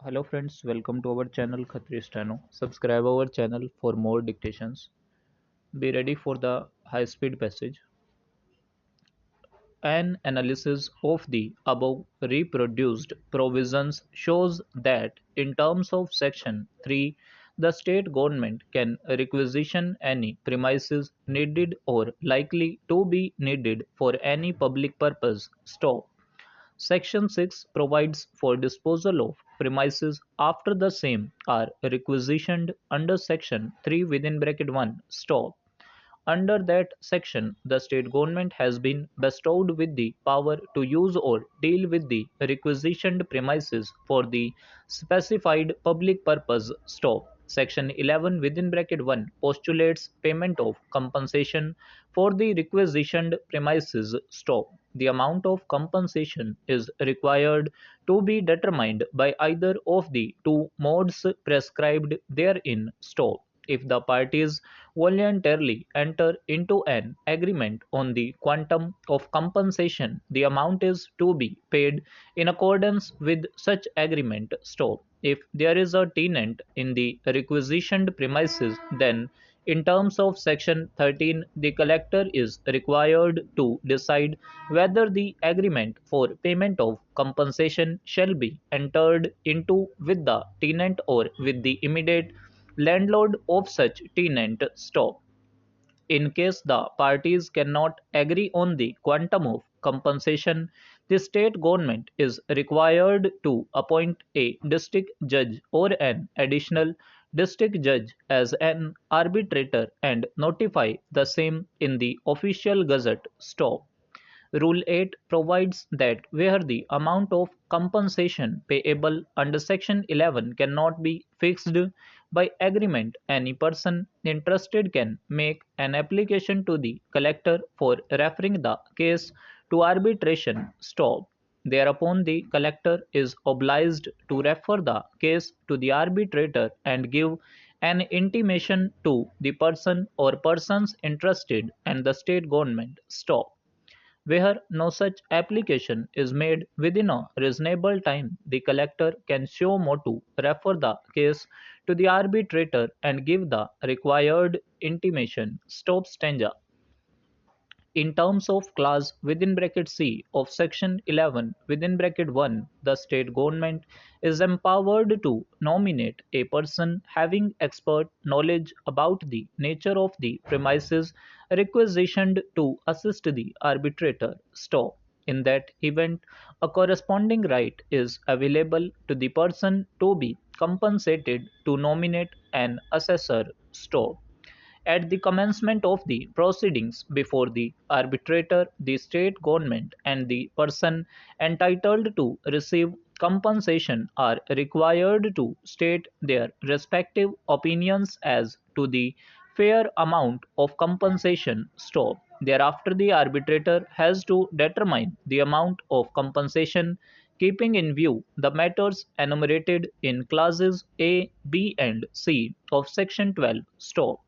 Hello friends, welcome to our channel Khatri Stano. Subscribe our channel for more dictations. Be ready for the high speed passage. An analysis of the above reproduced provisions shows that in terms of section 3, the state government can requisition any premises needed or likely to be needed for any public purpose. Stop. Section 6 provides for disposal of premises after the same are requisitioned under Section 3 within bracket 1. Stop. Under that section, the state government has been bestowed with the power to use or deal with the requisitioned premises for the specified public purpose. Stop. Section 11 within bracket 1 postulates payment of compensation for the requisitioned premises. Stop. The amount of compensation is required to be determined by either of the two modes prescribed therein. Stop. If the parties voluntarily enter into an agreement on the quantum of compensation, the amount is to be paid in accordance with such agreement. Stop. If there is a tenant in the requisitioned premises, then in terms of section 13, the collector is required to decide whether the agreement for payment of compensation shall be entered into with the tenant or with the immediate landlord of such tenant. Stop. In case the parties cannot agree on the quantum of compensation, the state government is required to appoint a district judge or an additional district judge as an arbitrator and notify the same in the official gazette. Stop. Rule 8 provides that where the amount of compensation payable under Section 11 cannot be fixed by agreement, any person interested can make an application to the collector for referring the case to arbitration. Stop. Thereupon, the collector is obliged to refer the case to the arbitrator and give an intimation to the person or persons interested and the state government. Stop. Where no such application is made within a reasonable time, the collector can show more to refer the case to the arbitrator and give the required intimation. Stop stanza. In terms of clause within bracket C of section 11 within bracket 1, the state government is empowered to nominate a person having expert knowledge about the nature of the premises requisitioned to assist the arbitrator. Stop. In that event, a corresponding right is available to the person to be compensated to nominate an assessor. Stop. At the commencement of the proceedings before the arbitrator, the state government and the person entitled to receive compensation are required to state their respective opinions as to the fair amount of compensation. Stop. Thereafter, the arbitrator has to determine the amount of compensation keeping in view the matters enumerated in clauses A, B, and C of section 12. Stop.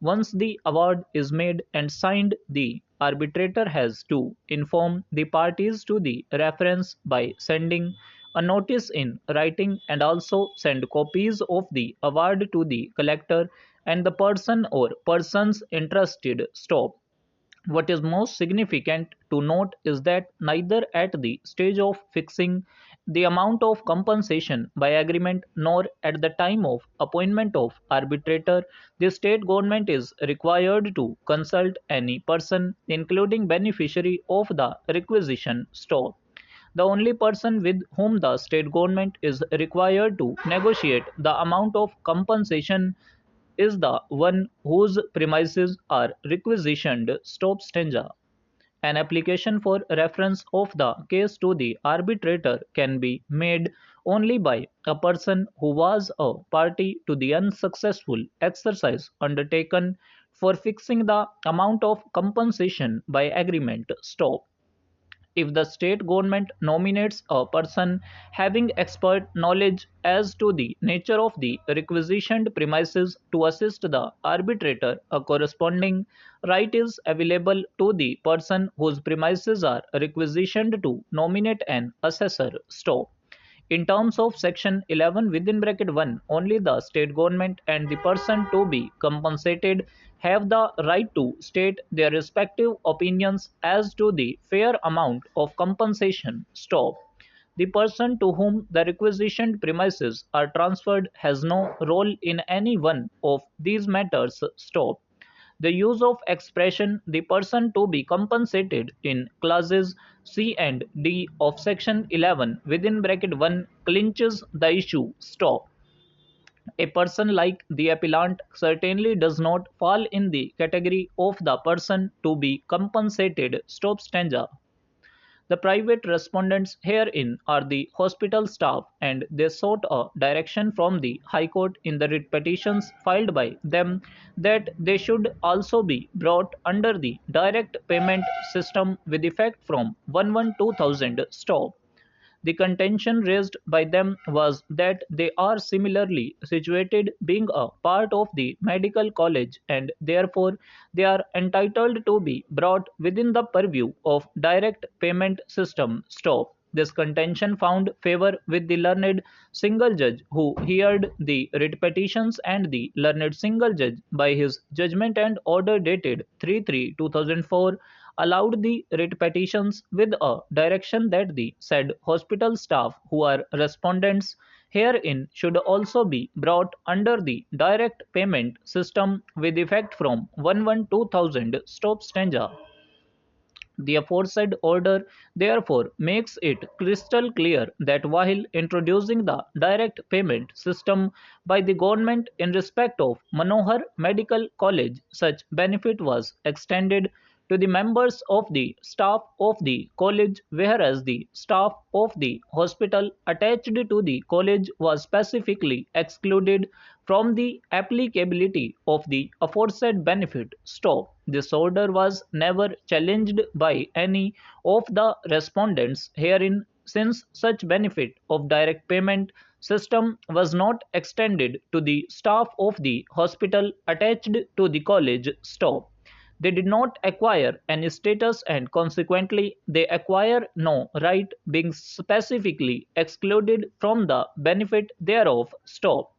Once the award is made and signed, the arbitrator has to inform the parties to the reference by sending a notice in writing and also send copies of the award to the collector and the person or persons interested. Stop. What is most significant to note is that neither at the stage of fixing the amount of compensation by agreement nor at the time of appointment of arbitrator, the state government is required to consult any person, including beneficiary of the requisition. Stop. The only person with whom the state government is required to negotiate the amount of compensation is the one whose premises are requisitioned. Stop stanza. An application for reference of the case to the arbitrator can be made only by a person who was a party to the unsuccessful exercise undertaken for fixing the amount of compensation by agreement. Stop. If the state government nominates a person having expert knowledge as to the nature of the requisitioned premises to assist the arbitrator, a corresponding right is available to the person whose premises are requisitioned to nominate an assessor. Stop. In terms of Section 11 within bracket 1, only the state government and the person to be compensated have the right to state their respective opinions as to the fair amount of compensation. Stop. The person to whom the requisitioned premises are transferred has no role in any one of these matters. Stop. The use of expression "the person to be compensated" in clauses C and D of section 11 within bracket 1 clinches the issue. Stop. A person like the appellant certainly does not fall in the category of the person to be compensated. Stop stanza. The private respondents herein are the hospital staff, and they sought a direction from the High Court in the writ petitions filed by them that they should also be brought under the direct payment system with effect from 1/1/2000. Stop. The contention raised by them was that they are similarly situated, being a part of the medical college, and therefore they are entitled to be brought within the purview of direct payment system. Stop. This contention found favour with the learned single judge who heard the writ petitions, and the learned single judge, by his judgment and order dated 3/3/2004, allowed the writ petitions with a direction that the said hospital staff who are respondents herein should also be brought under the direct payment system with effect from 1/1/2000. Stop stanza. The aforesaid order therefore makes it crystal clear that while introducing the direct payment system by the government in respect of Manohar Medical College, such benefit was extended to the members of the staff of the college, whereas the staff of the hospital attached to the college was specifically excluded from the applicability of the aforesaid benefit. Stop. This order was never challenged by any of the respondents herein, since such benefit of direct payment system was not extended to the staff of the hospital attached to the college. Stop. They did not acquire any status, and consequently they acquire no right, being specifically excluded from the benefit thereof. Stop.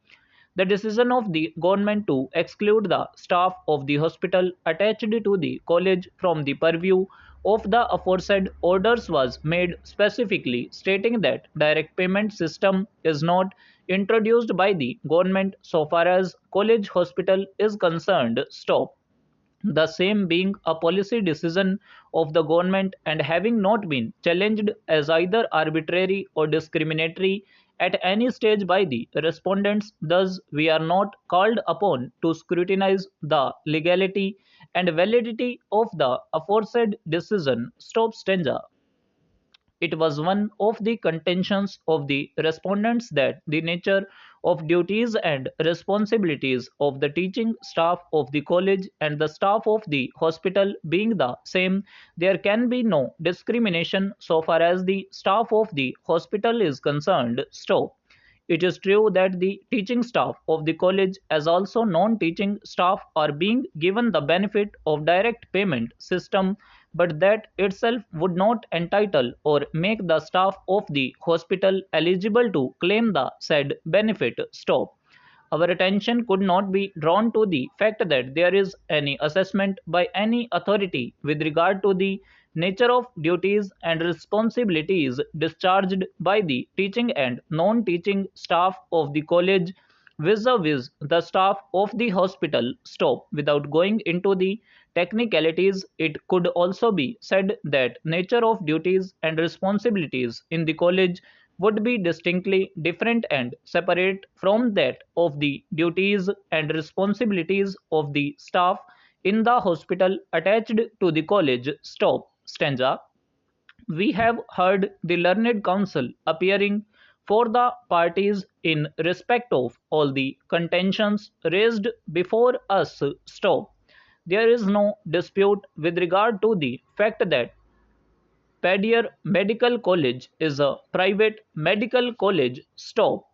The decision of the government to exclude the staff of the hospital attached to the college from the purview of the aforesaid orders was made specifically stating that direct payment system is not introduced by the government so far as college hospital is concerned. Stop. The same being a policy decision of the government, and having not been challenged as either arbitrary or discriminatory at any stage by the respondents, thus we are not called upon to scrutinize the legality and validity of the aforesaid decision. Stop stanza. It was one of the contentions of the respondents that the nature of duties and responsibilities of the teaching staff of the college and the staff of the hospital being the same, there can be no discrimination so far as the staff of the hospital is concerned. Stop. It is true that the teaching staff of the college, as also non-teaching staff, are being given the benefit of direct payment system, but that itself would not entitle or make the staff of the hospital eligible to claim the said benefit. Stop. Our attention could not be drawn to the fact that there is any assessment by any authority with regard to the nature of duties and responsibilities discharged by the teaching and non-teaching staff of the college vis-a-vis the staff of the hospital. Stop. Without going into the technicalities, it could also be said that nature of duties and responsibilities in the college would be distinctly different and separate from that of the duties and responsibilities of the staff in the hospital attached to the college. Stop. Stanza. We have heard the learned counsel appearing for the parties in respect of all the contentions raised before us. Stop. There is no dispute with regard to the fact that Padier Medical College is a private medical college. Stop.